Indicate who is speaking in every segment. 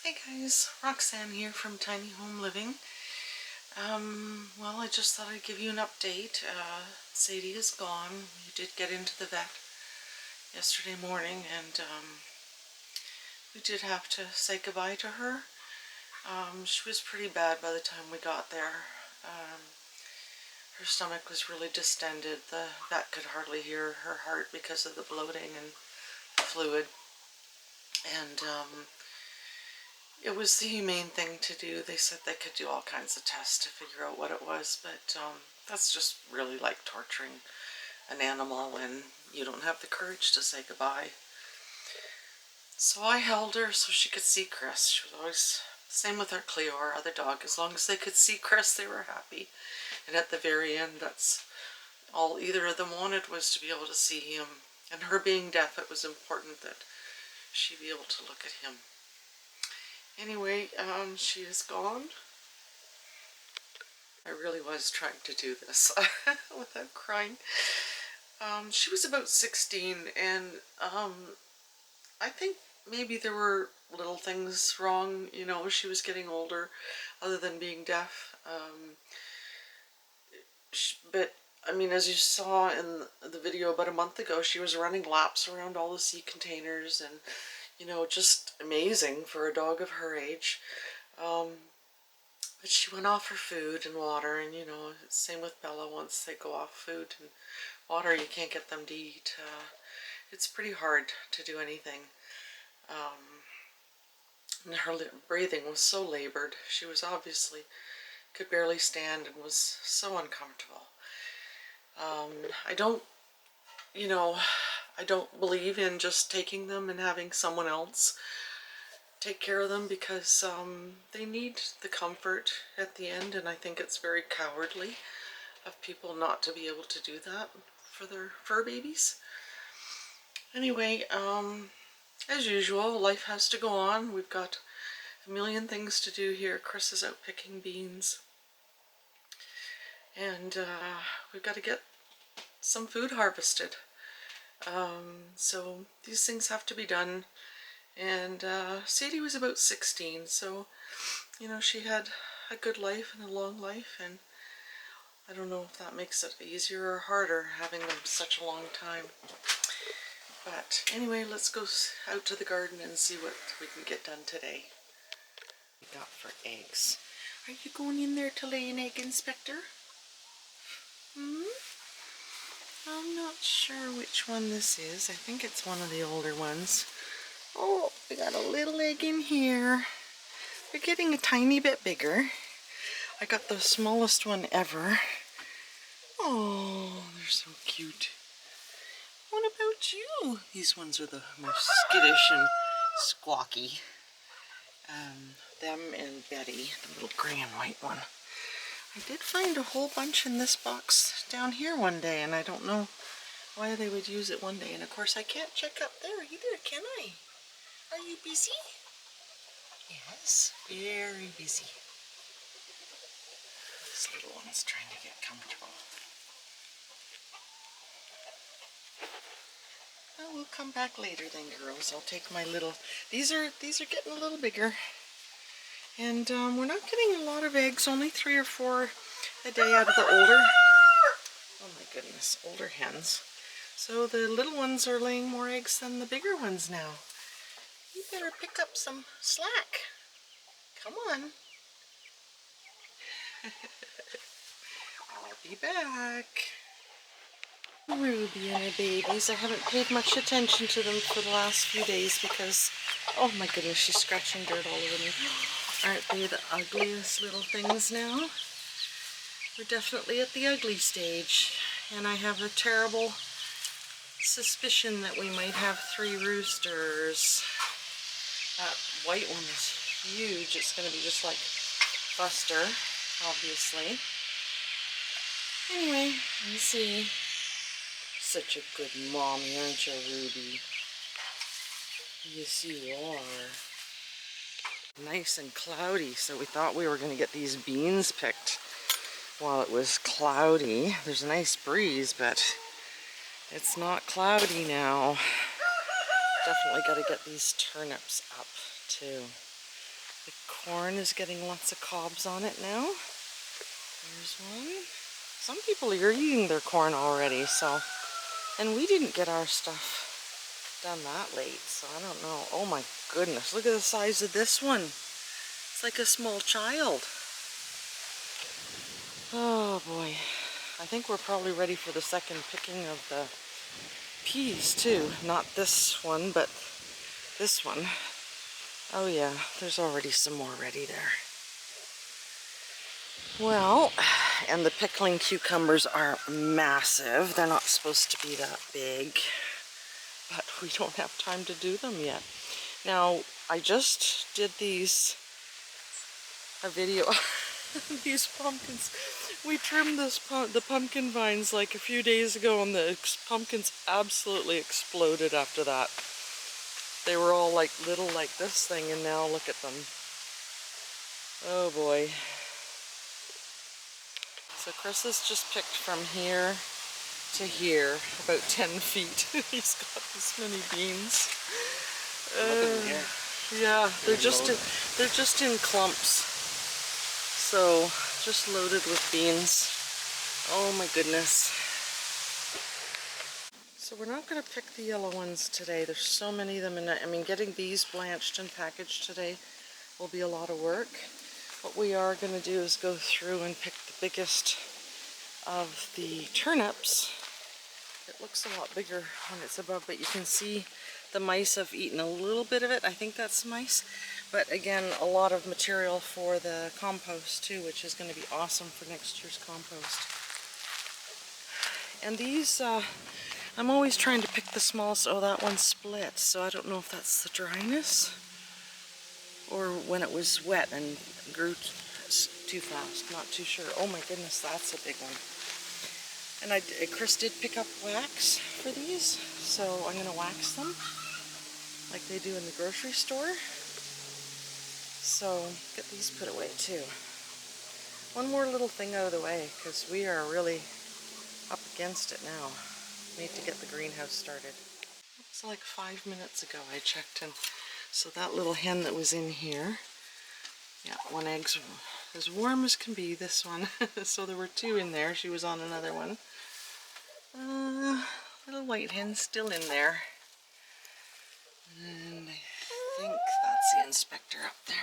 Speaker 1: Hey guys, Roxanne here from Tiny Home Living. Well, I just thought I'd give you an update. Sadie is gone. We did get into the vet yesterday morning and we did have to say goodbye to her. She was pretty bad by the time we got there. Her stomach was really distended. The vet could hardly hear her heart because of the bloating and the fluid. And it was the humane thing to do. They said they could do all kinds of tests to figure out what it was, but that's just really like torturing an animal when you don't have the courage to say goodbye. So I held her so she could see Chris. She was always, same with our Cleo, our other dog. As long as they could see Chris, they were happy. And at the very end, that's all either of them wanted, was to be able to see him. And her being deaf, it was important that she be able to look at him. Anyway, she is gone. I really was trying to do this without crying. She was about 16, and I think maybe there were little things wrong, you know, she was getting older, other than being deaf. But, I mean, as you saw in the video about a month ago, she was running laps around all the sea containers, and, you know, just amazing for a dog of her age. But she went off her food and water, and you know, same with Bella. Once they go off food and water, you can't get them to eat. It's pretty hard to do anything. And her breathing was so labored. She was obviously, could barely stand and was so uncomfortable. I don't, you know, I don't believe in just taking them and having someone else take care of them, because they need the comfort at the end, and I think it's very cowardly of people not to be able to do that for their fur babies. Anyway, as usual, life has to go on. We've got a million things to do here. Chris is out picking beans, and we've got to get some food harvested. So these things have to be done. And Sadie was about 16, so, you know, she had a good life and a long life, and I don't know if that makes it easier or harder having them such a long time. But anyway, let's go out to the garden and see what we can get done today. We got for eggs. Are you going in there to lay an egg, Inspector? I'm not sure which one this is. I think it's one of the older ones. Oh, we got a little egg in here. They're getting a tiny bit bigger. I got the smallest one ever. Oh, they're so cute. What about you? These ones are the most skittish and squawky. Them and Betty, the little gray and white one. I did find a whole bunch in this box down here one day, and I don't know why they would use it one day. And of course I can't check up there either, can I? Are you busy? Yes, very busy. This little one's trying to get comfortable. Well, we'll come back later then, girls. I'll take my little... These are getting a little bigger. And we're not getting a lot of eggs, only 3 or 4 a day out of the older... Oh my goodness, older hens. So the little ones are laying more eggs than the bigger ones now. You better pick up some slack. Come on. I'll be back. Ruby and her babies. I haven't paid much attention to them for the last few days because, oh my goodness, she's scratching dirt all over me. Aren't they the ugliest little things now? We're definitely at the ugly stage, and I have a terrible suspicion that we might have 3 roosters. That white one is huge. It's going to be just like Buster, obviously. Anyway, let's see. Such a good mommy, aren't you, Ruby? Yes, you are. Nice and cloudy, so we thought we were going to get these beans picked while it was cloudy. There's a nice breeze, but it's not cloudy now. Definitely got to get these turnips up, too. The corn is getting lots of cobs on it now. There's one. Some people are eating their corn already, so. And we didn't get our stuff done that late, so I don't know. Oh my goodness, look at the size of this one. It's like a small child. Oh boy. I think we're probably ready for the second picking of the peas too. Not this one, but this one. Oh yeah, there's already some more ready there. Well, and the pickling cucumbers are massive. They're not supposed to be that big, but we don't have time to do them yet. Now, I just did a video of these pumpkins. We trimmed the pumpkin vines like a few days ago, and the pumpkins absolutely exploded after that. They were all like little like this thing, and now look at them. Oh boy. So Chris has just picked from here to here, about 10 feet. He's got this many beans. Yeah, they're just in clumps. So just loaded with beans. Oh my goodness. So we're not going to pick the yellow ones today. There's so many of them, and I mean, getting these blanched and packaged today will be a lot of work. What we are going to do is go through and pick the biggest of the turnips. It looks a lot bigger when it's above, but you can see the mice have eaten a little bit of it. I think that's mice. But again, a lot of material for the compost too, which is going to be awesome for next year's compost. And these, I'm always trying to pick the smallest. Oh, that one's split, so I don't know if that's the dryness or when it was wet and grew too fast. Not too sure. Oh my goodness, that's a big one. And Chris did pick up wax for these, so I'm going to wax them like they do in the grocery store. So get these put away too. One more little thing out of the way, because we are really up against it now. Need to get the greenhouse started. It's like 5 minutes ago I checked, and so that little hen that was in here, yeah, one egg's as warm as can be, this one. So there were 2 in there. She was on another one. Little white hen still in there. And I think that's the inspector up there.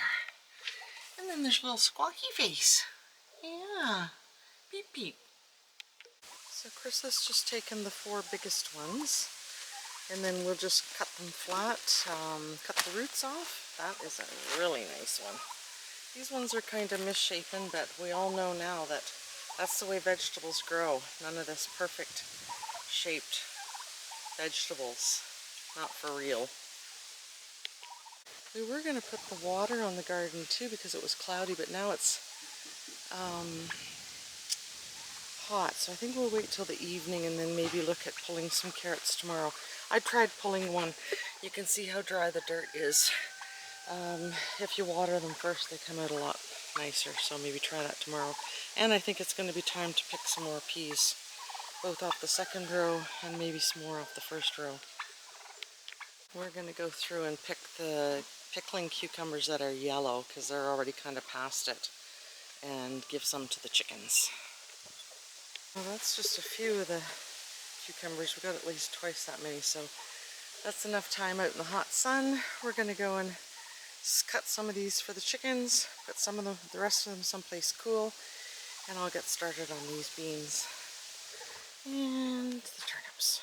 Speaker 1: And then there's a little squawky face. Yeah. Beep beep. So Chris has just taken the 4 biggest ones, and then we'll just cut them flat, cut the roots off. That is a really nice one. These ones are kind of misshapen, but we all know now that that's the way vegetables grow. None of this perfect shaped vegetables. Not for real. We were going to put the water on the garden too because it was cloudy, but now it's hot, so I think we'll wait till the evening and then maybe look at pulling some carrots tomorrow. I tried pulling one. You can see how dry the dirt is. If you water them first, they come out a lot nicer, so maybe try that tomorrow. And I think it's going to be time to pick some more peas, both off the second row and maybe some more off the first row. We're going to go through and pick the pickling cucumbers that are yellow, because they're already kind of past it, and give some to the chickens. Well, that's just a few of the cucumbers. We got at least twice that many, so that's enough time out in the hot sun. We're going to go and cut some of these for the chickens, put some of them, the rest of them someplace cool, and I'll get started on these beans and the turnips.